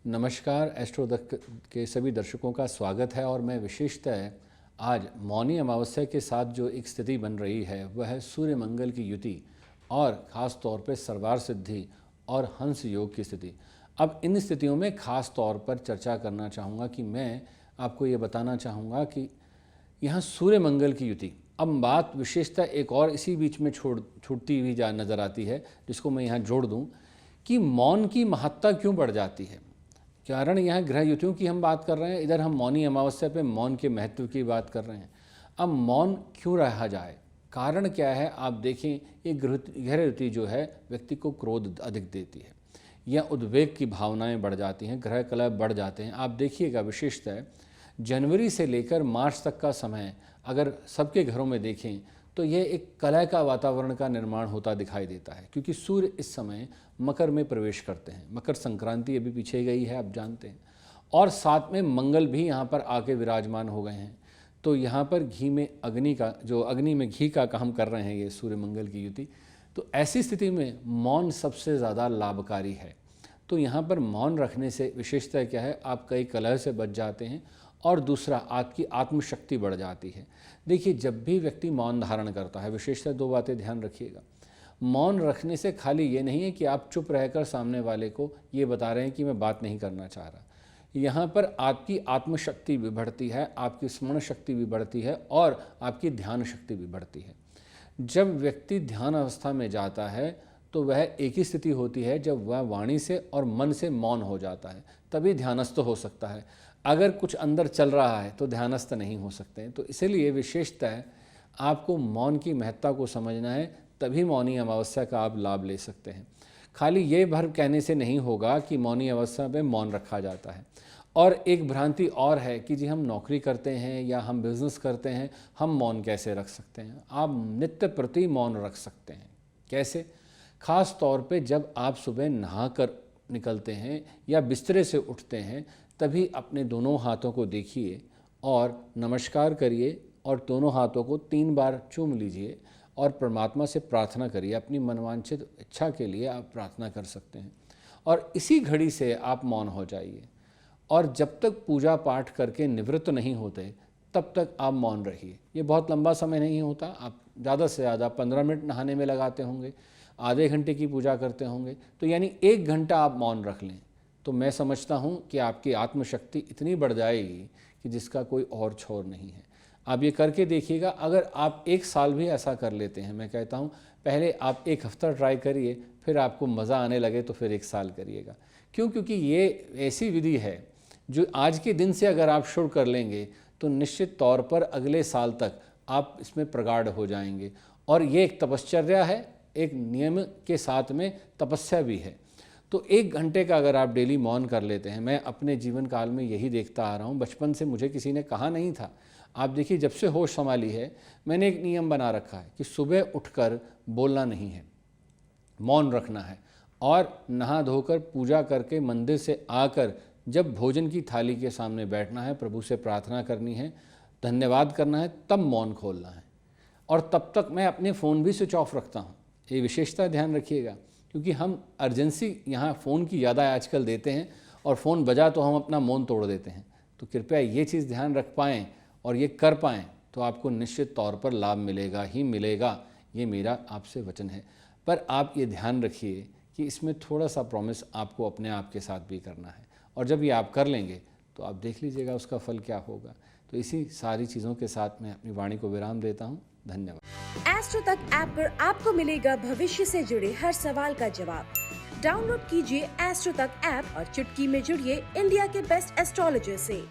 नमस्कार। एस्ट्रोदक के सभी दर्शकों का स्वागत है और मैं विशेषतः आज मौनी अमावस्या के साथ जो एक स्थिति बन रही है वह है सूर्य मंगल की युति और ख़ास तौर पे सर्वार सिद्धि और हंस योग की स्थिति। अब इन स्थितियों में ख़ास तौर पर चर्चा करना चाहूँगा कि मैं आपको ये बताना चाहूँगा कि यहाँ सूर्य मंगल की युति, अब बात विशेषतः एक और इसी बीच में छूटती हुई नज़र आती है जिसको मैं यहाँ जोड़ दूँ कि मौन की महत्ता क्यों बढ़ जाती है। कारण यहाँ ग्रह युतियों की हम बात कर रहे हैं, इधर हम मौनी अमावस्या पे मौन के महत्व की बात कर रहे हैं। अब मौन क्यों रहा जाए, कारण क्या है। आप देखें, ये ग्रह युति जो है व्यक्ति को क्रोध अधिक देती है या उद्वेग की भावनाएं बढ़ जाती हैं, ग्रह कलह बढ़ जाते हैं। आप देखिएगा विशेषतः जनवरी से लेकर मार्च तक का समय अगर सबके घरों में देखें तो यह एक कलह का वातावरण का निर्माण होता दिखाई देता है, क्योंकि सूर्य इस समय मकर में प्रवेश करते हैं। मकर संक्रांति अभी पीछे गई है, आप जानते हैं, और साथ में मंगल भी यहाँ पर आके विराजमान हो गए हैं। तो यहाँ पर घी में अग्नि का, जो अग्नि में घी का काम कर रहे हैं ये सूर्य मंगल की युति। तो ऐसी स्थिति में मौन सबसे ज़्यादा लाभकारी है। तो यहाँ पर मौन रखने से विशेषता क्या है, आप कई कलह से बच जाते हैं और दूसरा आपकी आत्मशक्ति बढ़ जाती है। देखिए, जब भी व्यक्ति मौन धारण करता है, विशेषतः दो बातें ध्यान रखिएगा। मौन रखने से खाली ये नहीं है कि आप चुप रहकर सामने वाले को ये बता रहे हैं कि मैं बात नहीं करना चाह रहा। यहाँ पर आपकी आत्मशक्ति भी बढ़ती है, आपकी स्मरण शक्ति भी बढ़ती है और आपकी ध्यान शक्ति भी बढ़ती है। जब व्यक्ति ध्यान अवस्था में जाता है तो वह एक ही स्थिति होती है जब वह वाणी से और मन से मौन हो जाता है, तभी ध्यानस्थ हो सकता है। अगर कुछ अंदर चल रहा है तो ध्यानस्थ नहीं हो सकते हैं। तो इसीलिए विशेषतः आपको मौन की महत्ता को समझना है, तभी मौनी अमावस्या का आप लाभ ले सकते हैं। खाली ये भर कहने से नहीं होगा कि मौनी अमावस्या में मौन रखा जाता है। और एक भ्रांति और है कि जी हम नौकरी करते हैं या हम बिजनेस करते हैं, हम मौन कैसे रख सकते हैं। आप नित्य प्रति मौन रख सकते हैं। कैसे? खास तौर पे जब आप सुबह नहा कर निकलते हैं या बिस्तरे से उठते हैं, तभी अपने दोनों हाथों को देखिए और नमस्कार करिए और दोनों हाथों को 3 बार चूम लीजिए और परमात्मा से प्रार्थना करिए। अपनी मनवांछित इच्छा के लिए आप प्रार्थना कर सकते हैं और इसी घड़ी से आप मौन हो जाइए। और जब तक पूजा पाठ करके निवृत्त नहीं होते तब तक आप मौन रहिए। ये बहुत लंबा समय नहीं होता, आप ज़्यादा से ज़्यादा 15 मिनट नहाने में लगाते होंगे, आधे घंटे की पूजा करते होंगे, तो यानी 1 घंटा आप मौन रख लें तो मैं समझता हूँ कि आपकी आत्मशक्ति इतनी बढ़ जाएगी कि जिसका कोई और छोर नहीं है। आप ये करके देखिएगा। अगर आप 1 साल भी ऐसा कर लेते हैं, मैं कहता हूँ पहले आप 1 हफ्ता ट्राई करिए, फिर आपको मज़ा आने लगे तो फिर 1 साल करिएगा। क्यों? क्योंकि ये ऐसी विधि है जो आज के दिन से अगर आप शुरू कर लेंगे तो निश्चित तौर पर अगले साल तक आप इसमें प्रगाढ़ हो जाएंगे। और ये एक तपश्चर्या है, एक नियम के साथ में तपस्या भी है। तो 1 घंटे का अगर आप डेली मौन कर लेते हैं, मैं अपने जीवन काल में यही देखता आ रहा हूँ। बचपन से मुझे किसी ने कहा नहीं था। आप देखिए, जब से होश संभाली है मैंने एक नियम बना रखा है कि सुबह उठकर बोलना नहीं है, मौन रखना है और नहा धोकर पूजा करके मंदिर से आकर जब भोजन की थाली के सामने बैठना है, प्रभु से प्रार्थना करनी है, धन्यवाद करना है, तब मौन खोलना है। और तब तक मैं अपने फ़ोन भी स्विच ऑफ रखता हूँ। ये विशेषता ध्यान रखिएगा, क्योंकि हम अर्जेंसी यहाँ फ़ोन की ज़्यादा आजकल देते हैं और फ़ोन बजा तो हम अपना मौन तोड़ देते हैं। तो कृपया ये चीज़ ध्यान रख पाएँ और ये कर पाएँ तो आपको निश्चित तौर पर लाभ मिलेगा ही मिलेगा। ये मेरा आपसे वचन है। पर आप ये ध्यान रखिए कि इसमें थोड़ा सा प्रॉमिस आपको अपने आप के साथ भी करना है, और जब ये आप कर लेंगे तो आप देख लीजिएगा उसका फल क्या होगा। तो इसी सारी चीज़ों के साथ मैं अपनी वाणी को विराम देता हूँ। धन्यवाद। एस्ट्रो तक ऐप पर आपको मिलेगा भविष्य से जुड़े हर सवाल का जवाब। डाउनलोड कीजिए एस्ट्रो तक ऐप और चुटकी में जुड़िए इंडिया के बेस्ट एस्ट्रोलॉजर से।